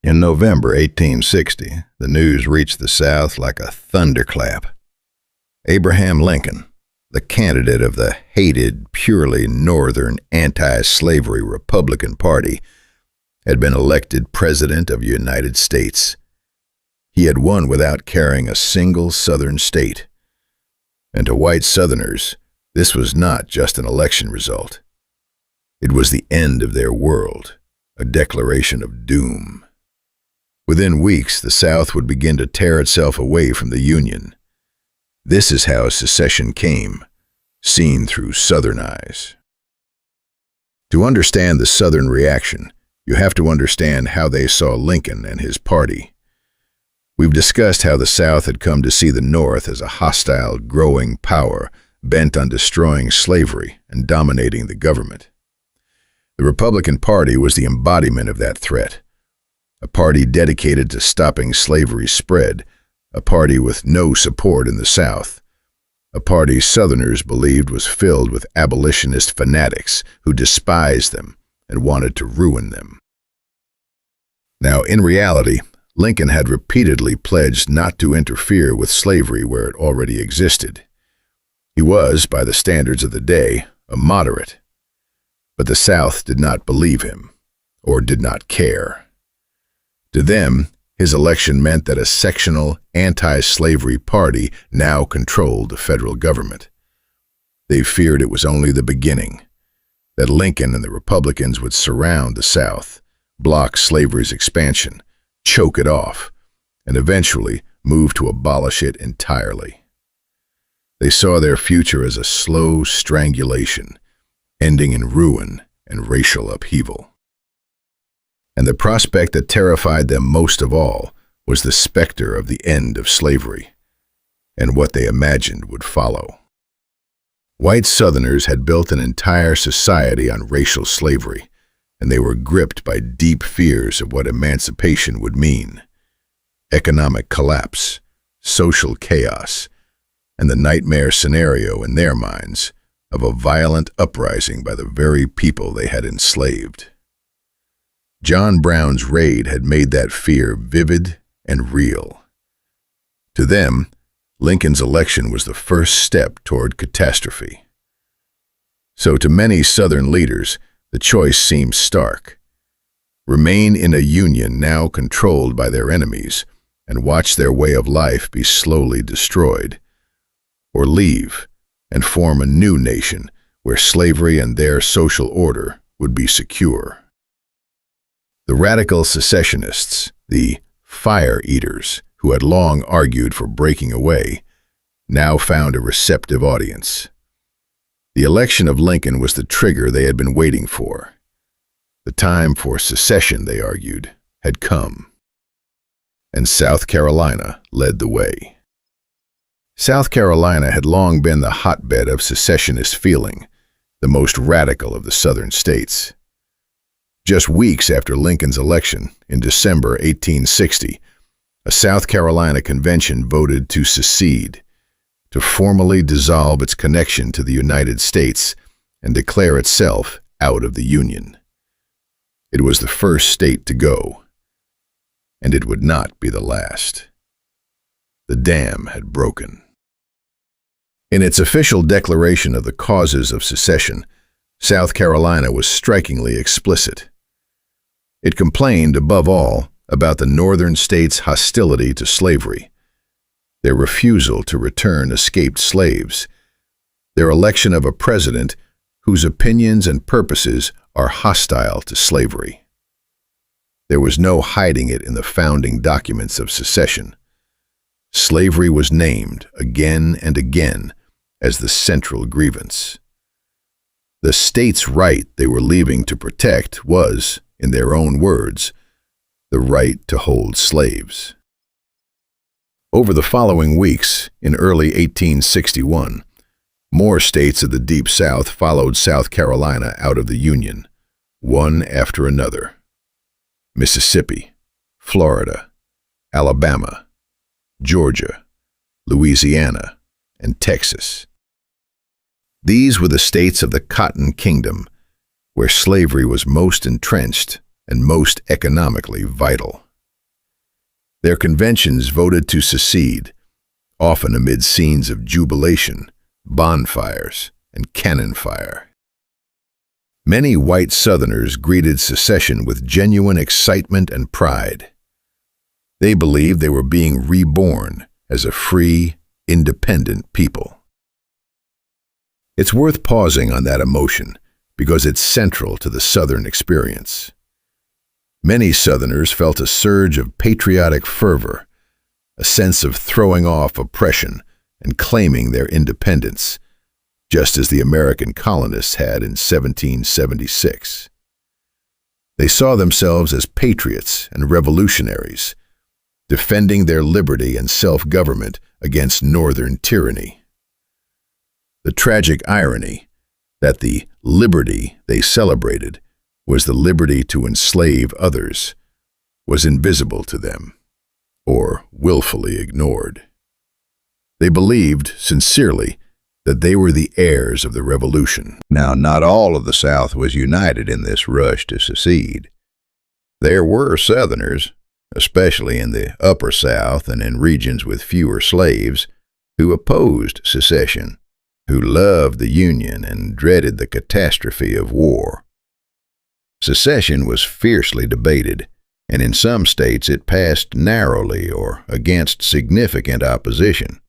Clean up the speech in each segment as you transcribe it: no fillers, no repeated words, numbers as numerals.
In November 1860, the news reached the South like a thunderclap. Abraham Lincoln, the candidate of the hated, purely Northern anti-slavery Republican Party, had been elected President of the United States. He had won without carrying a single Southern state. And to white Southerners, this was not just an election result. It was the end of their world, a declaration of doom. Within weeks, the South would begin to tear itself away from the Union. This is how secession came, seen through Southern eyes. To understand the Southern reaction, you have to understand how they saw Lincoln and his party. We've discussed how the South had come to see the North as a hostile, growing power bent on destroying slavery and dominating the government. The Republican Party was the embodiment of that threat. A party dedicated to stopping slavery's spread, a party with no support in the South, a party Southerners believed was filled with abolitionist fanatics who despised them and wanted to ruin them. Now, in reality, Lincoln had repeatedly pledged not to interfere with slavery where it already existed. He was, by the standards of the day, a moderate. But the South did not believe him, or did not care. To them, his election meant that a sectional, anti-slavery party now controlled the federal government. They feared it was only the beginning, that Lincoln and the Republicans would surround the South, block slavery's expansion, choke it off, and eventually move to abolish it entirely. They saw their future as a slow strangulation, ending in ruin and racial upheaval. And the prospect that terrified them most of all was the specter of the end of slavery, and what they imagined would follow. White Southerners had built an entire society on racial slavery, and they were gripped by deep fears of what emancipation would mean: economic collapse, social chaos, and the nightmare scenario in their minds of a violent uprising by the very people they had enslaved. John Brown's raid had made that fear vivid and real. To them, Lincoln's election was the first step toward catastrophe. So to many Southern leaders, the choice seemed stark: remain in a union now controlled by their enemies and watch their way of life be slowly destroyed, or leave and form a new nation where slavery and their social order would be secure. The radical secessionists, the fire eaters who had long argued for breaking away, now found a receptive audience. The election of Lincoln was the trigger they had been waiting for. The time for secession, they argued, had come. And South Carolina led the way. South Carolina had long been the hotbed of secessionist feeling, the most radical of the Southern states. Just weeks after Lincoln's election, in December 1860, a South Carolina convention voted to secede, to formally dissolve its connection to the United States and declare itself out of the Union. It was the first state to go, and it would not be the last. The dam had broken. In its official declaration of the causes of secession, South Carolina was strikingly explicit. It complained, above all, about the northern states' hostility to slavery, their refusal to return escaped slaves, their election of a president whose opinions and purposes are hostile to slavery. There was no hiding it in the founding documents of secession. Slavery was named again and again as the central grievance. The states' right they were leaving to protect was, in their own words, the right to hold slaves. Over the following weeks, in early 1861, more states of the Deep South followed South Carolina out of the Union, one after another. Mississippi, Florida, Alabama, Georgia, Louisiana, and Texas. These were the states of the Cotton Kingdom, where slavery was most entrenched and most economically vital. Their conventions voted to secede, often amid scenes of jubilation, bonfires, and cannon fire. Many white Southerners greeted secession with genuine excitement and pride. They believed they were being reborn as a free, independent people. It's worth pausing on that emotion because it's central to the Southern experience. Many Southerners felt a surge of patriotic fervor, a sense of throwing off oppression and claiming their independence, just as the American colonists had in 1776. They saw themselves as patriots and revolutionaries, defending their liberty and self-government against Northern tyranny. The tragic irony that the liberty they celebrated was the liberty to enslave others was invisible to them, or willfully ignored. They believed, sincerely, that they were the heirs of the Revolution. Now, not all of the South was united in this rush to secede. There were Southerners, especially in the Upper South and in regions with fewer slaves, who opposed secession, who loved the Union and dreaded the catastrophe of war. Secession was fiercely debated, and in some states it passed narrowly or against significant opposition.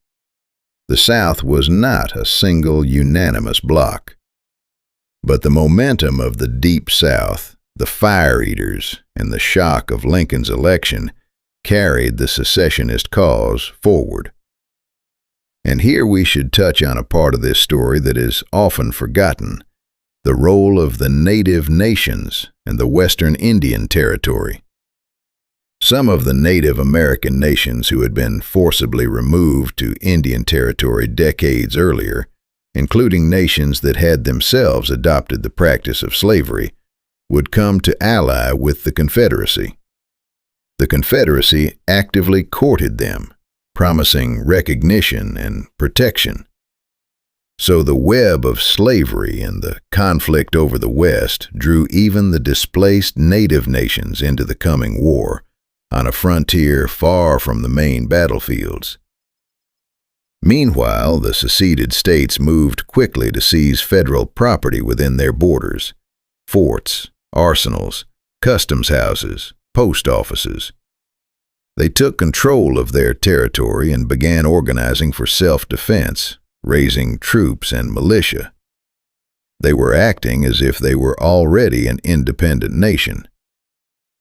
The South was not a single unanimous bloc. But the momentum of the Deep South, the fire eaters, and the shock of Lincoln's election carried the secessionist cause forward. And here we should touch on a part of this story that is often forgotten: the role of the native nations and the Western Indian Territory. Some of the Native American nations who had been forcibly removed to Indian Territory decades earlier, including nations that had themselves adopted the practice of slavery, would come to ally with the Confederacy. The Confederacy actively courted them, promising recognition and protection. So the web of slavery and the conflict over the West drew even the displaced native nations into the coming war, on a frontier far from the main battlefields. Meanwhile, the seceded states moved quickly to seize federal property within their borders: forts, arsenals, customs houses, post offices. They took control of their territory and began organizing for self-defense, raising troops and militia. They were acting as if they were already an independent nation.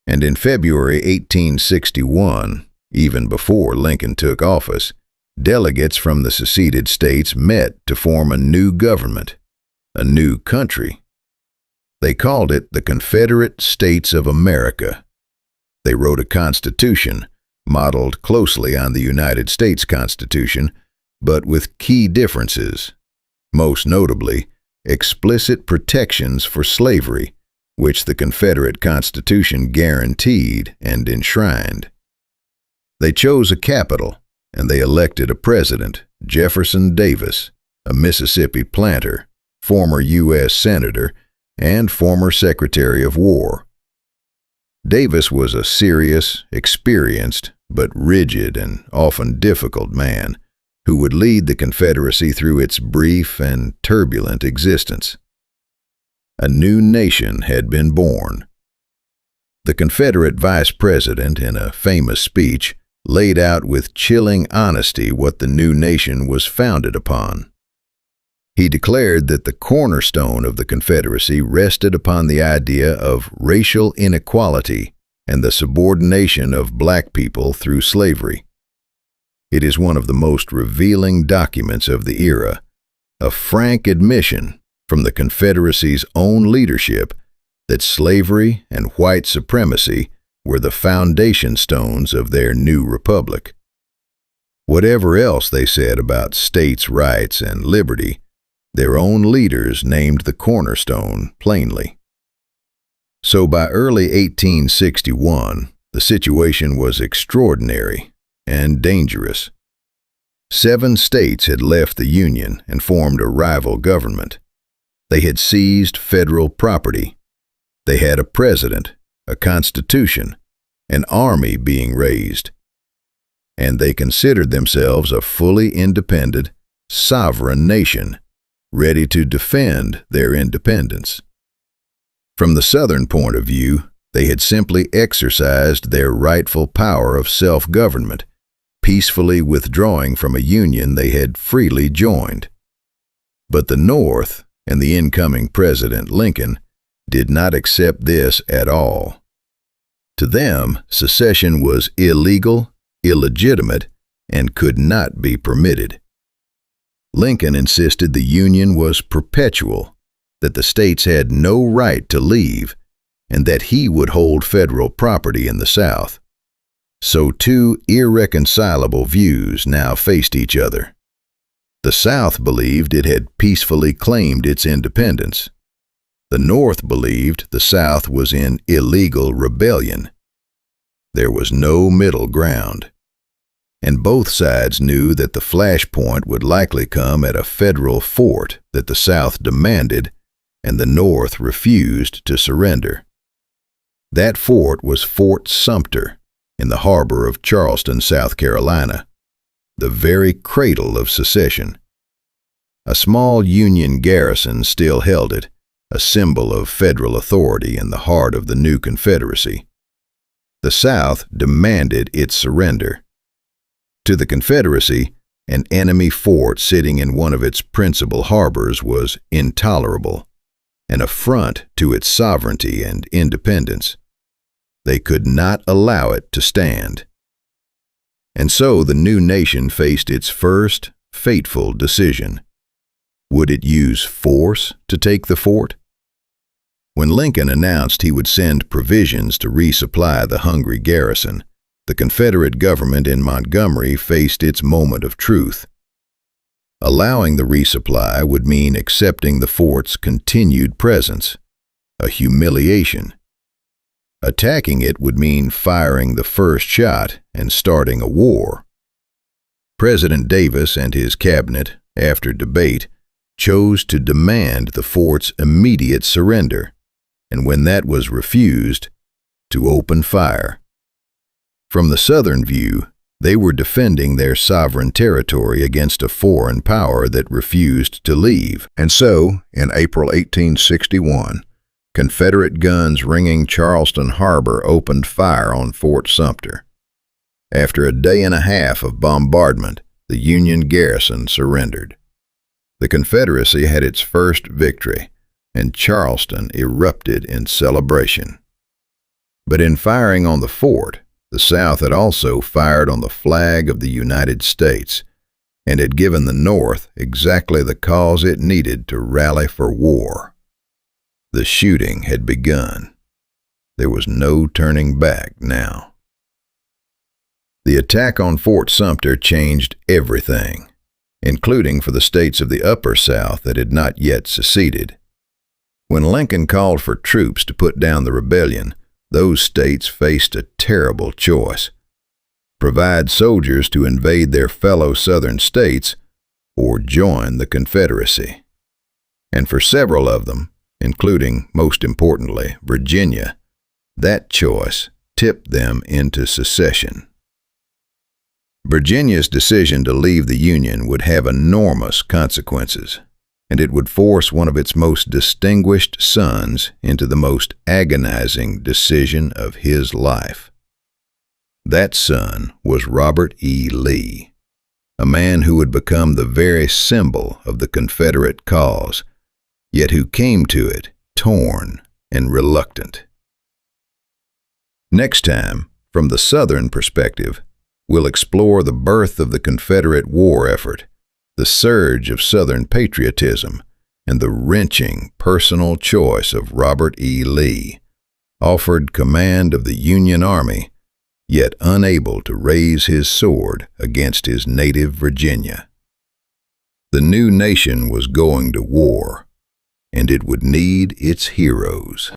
And in February 1861, even before Lincoln took office, delegates from the seceded states met to form a new government, a new country. They called it the Confederate States of America. They wrote a constitution modeled closely on the United States Constitution, but with key differences, most notably explicit protections for slavery, which the Confederate Constitution guaranteed and enshrined. They chose a capital, and they elected a president, Jefferson Davis, a Mississippi planter, former U.S. Senator, and former Secretary of War. Davis was a serious, experienced, but rigid and often difficult man who would lead the Confederacy through its brief and turbulent existence. A new nation had been born. The Confederate Vice President, in a famous speech, laid out with chilling honesty what the new nation was founded upon. He declared that the cornerstone of the Confederacy rested upon the idea of racial inequality and the subordination of black people through slavery. It is one of the most revealing documents of the era, a frank admission from the Confederacy's own leadership that slavery and white supremacy were the foundation stones of their new republic. Whatever else they said about states' rights and liberty, their own leaders named the cornerstone plainly. So by early 1861, the situation was extraordinary and dangerous. 7 states had left the Union and formed a rival government. They had seized federal property. They had a president, a constitution, an army being raised, and they considered themselves a fully independent, sovereign nation, ready to defend their independence. From the Southern point of view, they had simply exercised their rightful power of self-government, peacefully withdrawing from a union they had freely joined. But the North, and the incoming President Lincoln, did not accept this at all. To them, secession was illegal, illegitimate, and could not be permitted. Lincoln insisted the Union was perpetual, that the states had no right to leave, and that he would hold federal property in the South. So two irreconcilable views now faced each other. The South believed it had peacefully claimed its independence. The North believed the South was in illegal rebellion. There was no middle ground. And both sides knew that the flashpoint would likely come at a federal fort that the South demanded and the North refused to surrender. That fort was Fort Sumter in the harbor of Charleston, South Carolina, the very cradle of secession. A small Union garrison still held it, a symbol of federal authority in the heart of the new Confederacy. The South demanded its surrender. To the Confederacy, an enemy fort sitting in one of its principal harbors was intolerable, an affront to its sovereignty and independence. They could not allow it to stand. And so the new nation faced its first fateful decision. Would it use force to take the fort? When Lincoln announced he would send provisions to resupply the hungry garrison, the Confederate government in Montgomery faced its moment of truth. Allowing the resupply would mean accepting the fort's continued presence, a humiliation. Attacking it would mean firing the first shot and starting a war. President Davis and his cabinet, after debate, chose to demand the fort's immediate surrender, and when that was refused, to open fire. From the Southern view, they were defending their sovereign territory against a foreign power that refused to leave. And so, in April 1861, Confederate guns ringing Charleston Harbor opened fire on Fort Sumter. After a day and a half of bombardment, the Union garrison surrendered. The Confederacy had its first victory, and Charleston erupted in celebration. But in firing on the fort, the South had also fired on the flag of the United States and had given the North exactly the cause it needed to rally for war. The shooting had begun. There was no turning back now. The attack on Fort Sumter changed everything, including for the states of the Upper South that had not yet seceded. When Lincoln called for troops to put down the rebellion, those states faced a terrible choice: provide soldiers to invade their fellow Southern states or join the Confederacy. And for several of them, including, most importantly, Virginia, that choice tipped them into secession. Virginia's decision to leave the Union would have enormous consequences, and it would force one of its most distinguished sons into the most agonizing decision of his life. That son was Robert E. Lee, a man who would become the very symbol of the Confederate cause, yet who came to it torn and reluctant. Next time, from the Southern perspective, we'll explore the birth of the Confederate war effort, the surge of Southern patriotism, and the wrenching personal choice of Robert E. Lee, offered command of the Union Army, yet unable to raise his sword against his native Virginia. The new nation was going to war, and it would need its heroes.